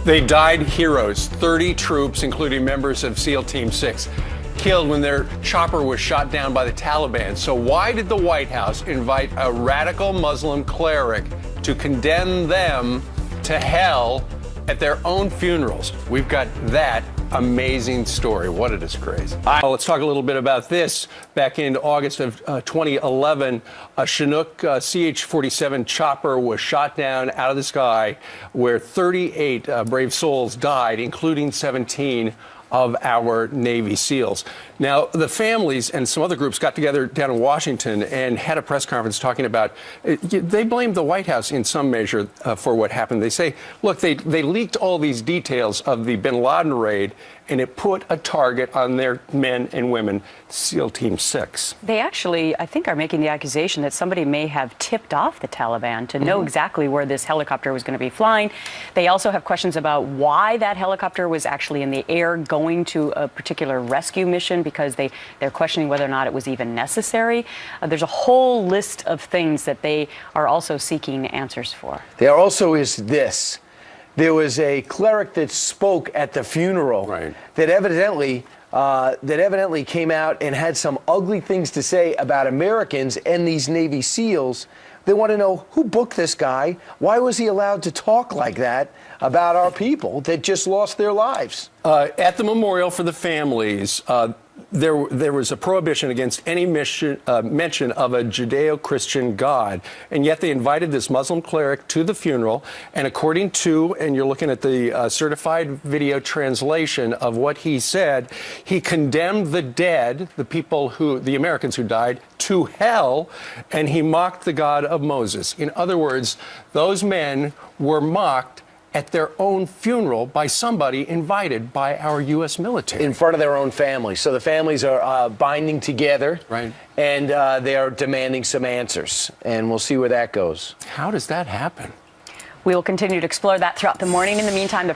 They died heroes. 30 troops, including members of SEAL Team 6, killed when their chopper was shot down by the Taliban. So why did the White House invite a radical Muslim cleric to condemn them to hell at their own funerals? We've got that amazing story. What a disgrace. Let's talk a little bit about this. Back in August of 2011, a Chinook CH-47 chopper was shot down out of the sky where 38 brave souls died, including 17 of our Navy SEALs. Now, the families and some other groups got together down in Washington and had a press conference talking about, they blamed the White House in some measure for what happened. They say, look, they leaked all these details of the bin Laden raid, and it put a target on their men and women, SEAL Team 6. They actually, I think, are making the accusation that somebody may have tipped off the Taliban to know exactly where this helicopter was going to be flying. They also have questions about why that helicopter was actually in the air going to a particular rescue mission, because they're questioning whether or not it was even necessary. There's a whole list of things that they are also seeking answers for. There also is this. There was a cleric that spoke at the funeral that evidently came out and had some ugly things to say about Americans and these Navy SEALs. They want to know who booked this guy. Why was he allowed to talk like that about our people that just lost their lives? At the memorial for the families, there was a prohibition against any mention of a Judeo-Christian God, and yet they invited this Muslim cleric to the funeral, and according to, and you're looking at the certified video translation of what he said, he condemned the dead, the Americans who died, to hell, and he mocked the God of Moses. In other words, those men were mocked at their own funeral by somebody invited by our U.S. military. In front of their own families. So the families are binding together, and they are demanding some answers. And we'll see where that goes. How does that happen? We will continue to explore that throughout the morning. In the meantime, the